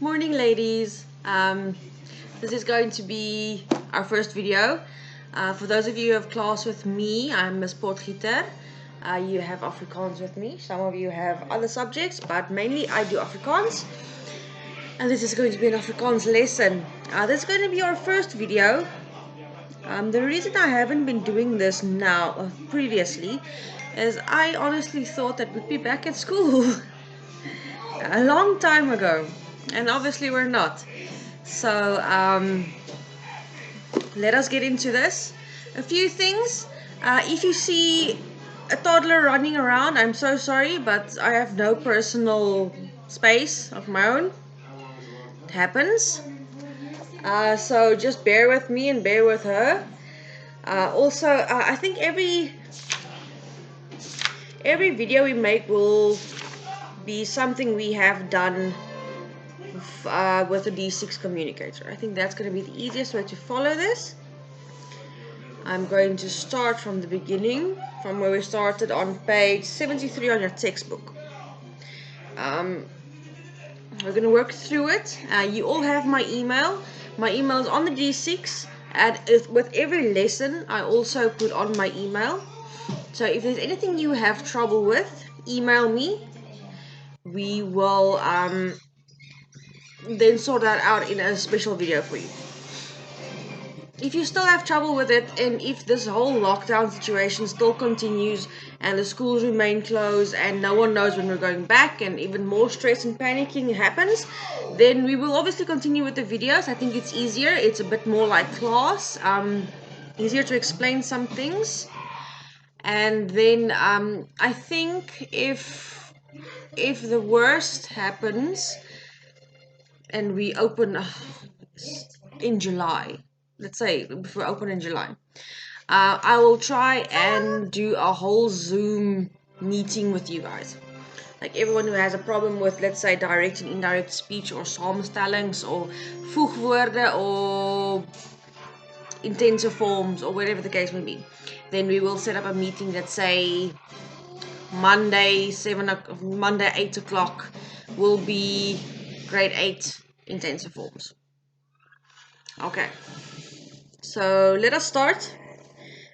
Morning, ladies. This is going to be our first video. For those of you who have class with me, I'm Ms. Potgieter. You have Afrikaans with me. Some of you have other subjects, but mainly I do Afrikaans. And this is going to be an Afrikaans lesson. This is going to be our first video. The reason I haven't been doing this now, previously, is I honestly thought that we'd be back at school a long time ago. And obviously we're not. So let us get into this. A few things. If you see a toddler running around, I'm so sorry, but I have no personal space of my own. It happens. So just bear with me and bear with her. Also, I think every video we make will be something we have done with a D6 communicator. I think that's going to be the easiest way to follow this. I'm going to start from the beginning, from where we started on page 73 on your textbook. We're going to work through it. You all have my email. My email is on the D6, and with every lesson I also put on my email. So if there's anything you have trouble with, email me. We will then sort that out in a special video for you. If you still have trouble with it, and if this whole lockdown situation still continues and the schools remain closed and no one knows when we're going back and even more stress and panicking happens, then we will obviously continue with the videos. I think it's easier. It's a bit more like class, easier to explain some things. And then I think if the worst happens and we open in July, let's say if we open in July, I will try and do a whole Zoom meeting with you guys. Like everyone who has a problem with, let's say, direct and indirect speech or samestellings or voegwoorde or intensive forms or whatever the case may be. Then we will set up a meeting, let's say Monday 8 o'clock will be grade 8 intensive forms. Okay, so let us start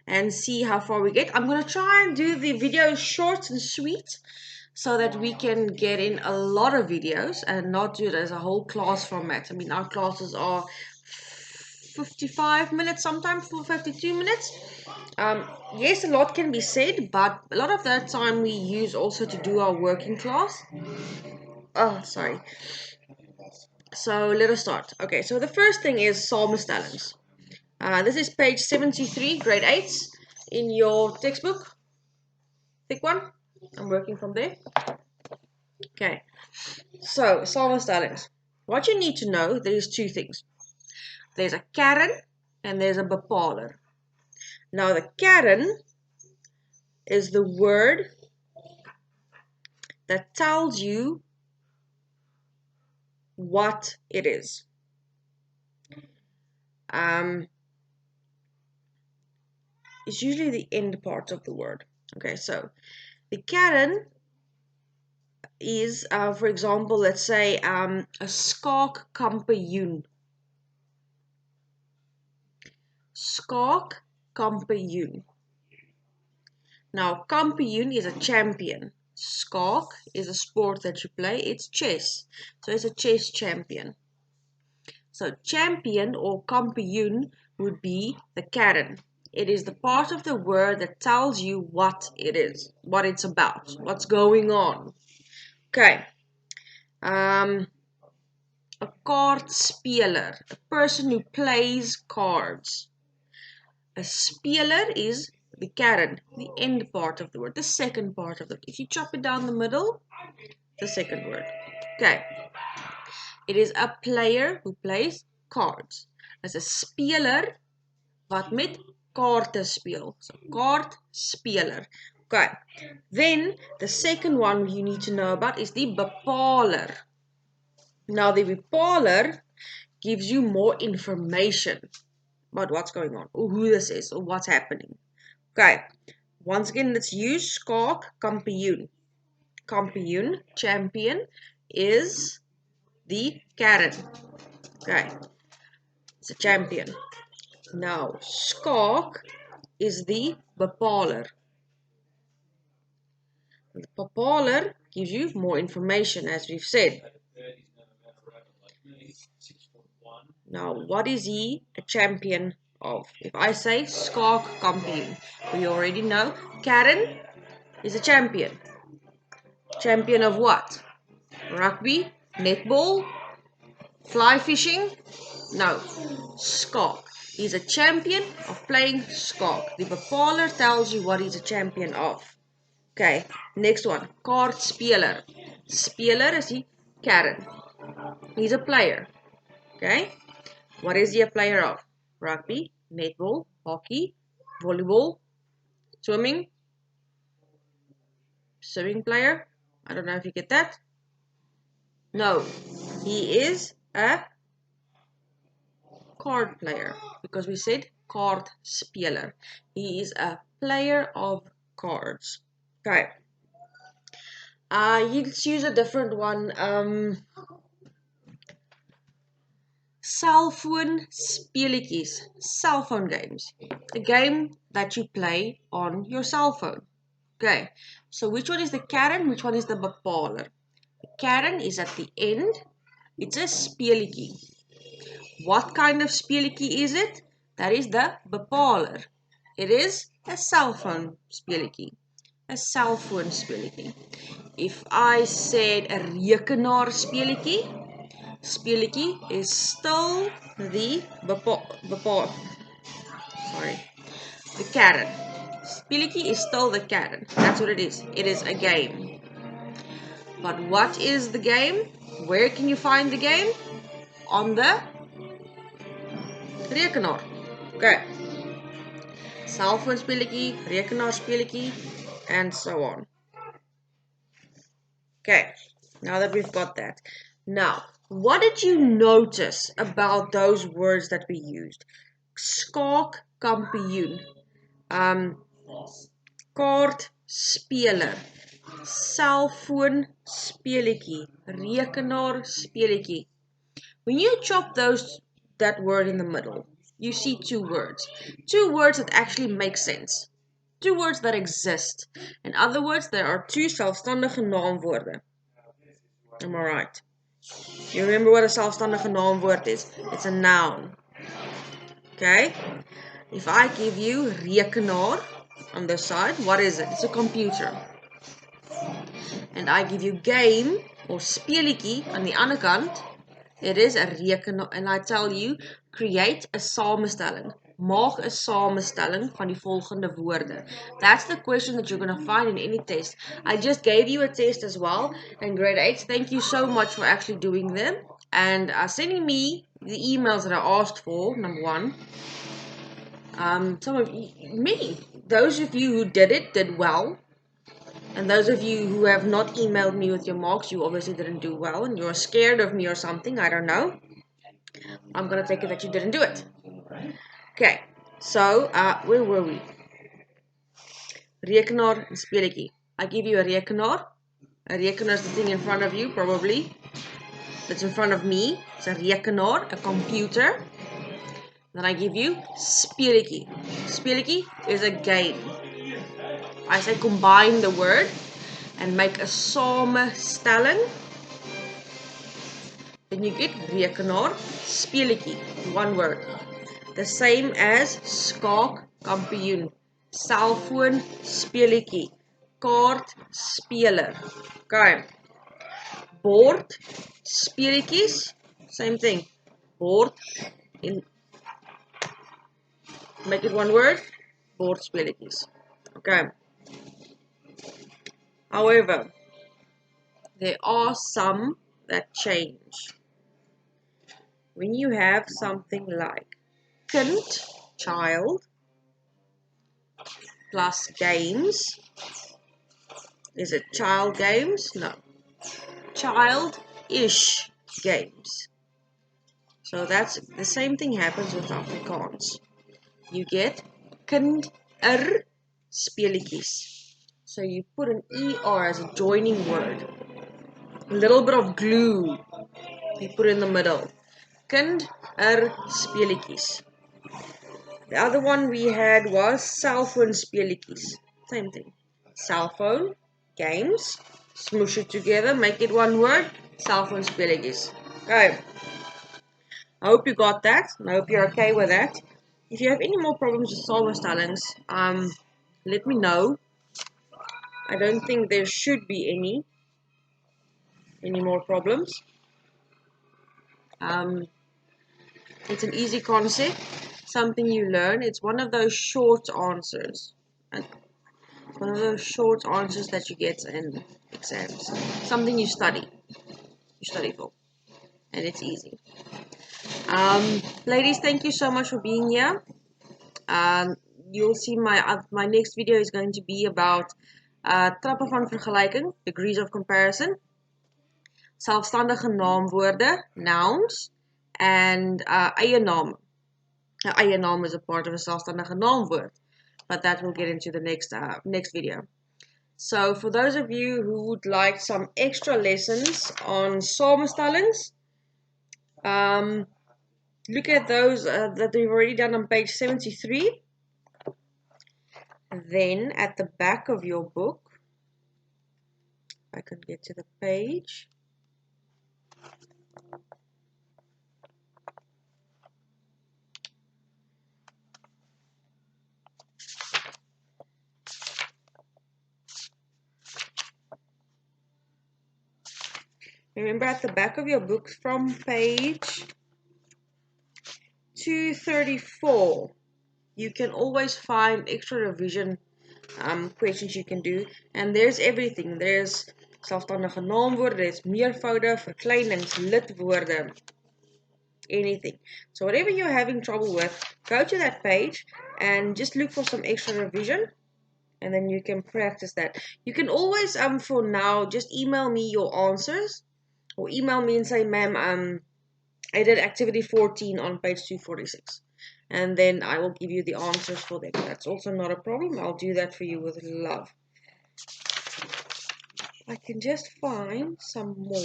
and see how far we get. I'm going to try and do the video short and sweet so that we can get in a lot of videos and not do it as a whole class format. I mean, our classes are 55 minutes, sometimes for 52 minutes. Yes, a lot can be said, but a lot of that time we use also to do our working class. Oh, sorry. So let us start. Okay, so the first thing is samestellings. This is page 73, grade 8 in your textbook. Thick one. I'm working from there. Okay, so samestellings. What you need to know, there is two things. There's a Kern and there's a Bepaler. Now the Kern is the word that tells you what it is. It's usually the end part of the word. Okay, so the Kern is, for example, let's say a skaakkampioen. Skaakkampioen. Now, kampioen is a champion. Skaak is a sport that you play. It's chess. So it's a chess champion. So champion or kampioen would be the Kern. It is the part of the word that tells you what it is, what it's about, what's going on. Okay. A kaartspeler, a person who plays cards. A speler is the Kern, the end part of the word, the second part of it. If you chop it down the middle, the second word. Okay. It is a player who plays cards. As a speler wat met kaarte speel. So kaartspeler. Okay. Then the second one you need to know about is the Bepaler. Now the Bepaler gives you more information about what's going on, or who this is, or what's happening. Okay. Once again, let's use skaakkampioen. Kampioen, champion, is The Kern. Okay. It's a champion. Now, skaak is the Bepaler. The Bepaler gives you more information, as we've said. Now, what is he a champion of? If I say skaak kampioen, we already know Kern is a champion. Champion of what? Rugby, netball, fly fishing? No, skaak. He's a champion of playing skaak. The Bepaler tells you what he's a champion of. Okay, next one. Kaartspeler. Speler is die Kern. He's a player. Okay, what is he a player of? Rugby, netball, hockey, volleyball, swimming. Swimming player. I don't know if you get that. No, he is a card player because we said kaartspeler. He is a player of cards. Okay. Let's use a different one. Cell phone games. A game that you play on your cell phone. Okay, so which one is the Kern, which one is the Bepaler? The Kern is at the end. It's a speletjie. What kind of speletjie is it? That is the Bepaler. It is a cell phone speletjie. A cell phone speletjie. If I said a rekenaar speletjie is still the the Kern. Speletjie is still the Kern. That's what it is. It is a game. But what is the game? Where can you find the game? On the rekenaar. Okay. Cell phone speletjie, rekenaar speletjie, and so on. Okay. Now that we've got that. Now, what did you notice about those words that we used? Skaak kampioen. Kaartspeler. Cellfoon speletjie. Rekenaar speletjie. When you chop that word in the middle, you see two words. Two words that actually make sense. Two words that exist. In other words, there are two selfstandige naamwoorde. Am I right? You remember what a selfstandige naamwoord is? It's a noun. Okay? If I give you rekenaar on this side, what is it? It's a computer. And I give you game or speletjie on the ander kant, it is a rekenaar. And I tell you, create a samestelling. Maak 'n samestelling van die volgende woorde. That's the question that you're going to find in any test. I just gave you a test as well in grade 8. Thank you so much for actually doing them and sending me the emails that I asked for, number one. Some of me, those of you who did well. And those of you who have not emailed me with your marks, you obviously didn't do well and you're scared of me or something, I don't know. I'm going to take it that you didn't do it. Okay, so where were we? Rekenaar en speletjie. I give you a rekenaar. A rekenaar is the thing in front of you, probably. That's in front of me. It's a rekenaar, a computer. Then I give you speletjie. Speletjie is a game. I say combine the word and make a samestelling. Then you get rekenaar, speletjie, one word. The same as skaak kampioen, cellfoon speletjie, kaartspeler. Okay. Bord speletjies, same thing. Bord make it one word, bord speletjies. Okay. However, there are some that change. When you have something like kind, child, plus games, is it child games? No. Child-ish games. So that's the same thing happens with Afrikaans. You get kinder speletjies. So you put an ER as a joining word. A little bit of glue You put it in the middle. Kind speletjies. The other one we had was cell phone speletjies. Same thing. Cell phone, games, smoosh it together, make it one word, cell phone speletjies. Okay. I hope you got that. I hope you're okay with that. If you have any more problems with samestellings, let me know. I don't think there should be any more problems. It's an easy concept, something you learn. It's one of those short answers. And one of those short answers that you get in exams. Something you study. You study for. And it's easy. Ladies, thank you so much for being here. You'll see my next video is going to be about trappe van vergelijking, degrees of comparison, selfstandige naamwoorde, nouns, and eie naam. Eie naam is a part of a selfstandige naamwoord, but that we'll get into the next video. So for those of you who would like some extra lessons on samestellings, look at those that we've already done on page 73. Then at the back of your book, I can get to the page. Remember, at the back of your book from page 234, you can always find extra revision questions you can do. And there's everything. There's selfstandige naamwoorde, there's meervoude, verkleinings, lidwoorde, anything. So whatever you're having trouble with, go to that page and just look for some extra revision. And then you can practice that. You can always, for now, just email me your answers. Or email me and say, ma'am, I did activity 14 on page 246. And then I will give you the answers for them. That's also not a problem. I'll do that for you with love. I can just find some more.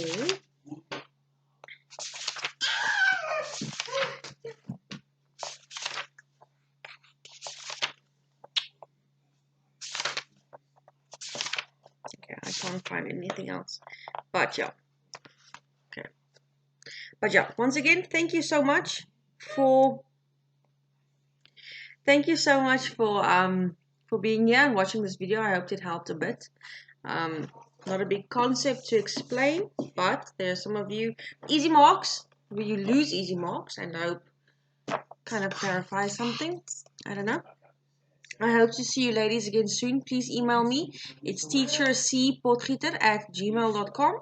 Okay, I can't find anything else. But yeah. Okay. But yeah, once again, thank you so much for being here and watching this video. I hope it helped a bit. Not a big concept to explain, but there are some of you easy marks where you lose easy marks, and I hope kind of clarify something. I don't know. I hope to see you ladies again soon. Please email me. It's teachercpotgieter@gmail.com.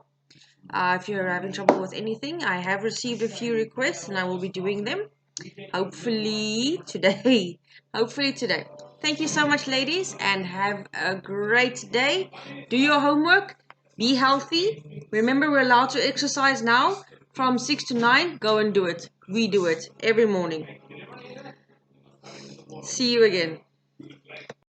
If you're having trouble with anything, I have received a few requests and I will be doing them. Hopefully today. Thank you so much, ladies, and have a great day. Do your homework. Be healthy. Remember, we're allowed to exercise now from 6 to 9. Go and do it. We do it every morning. See you again.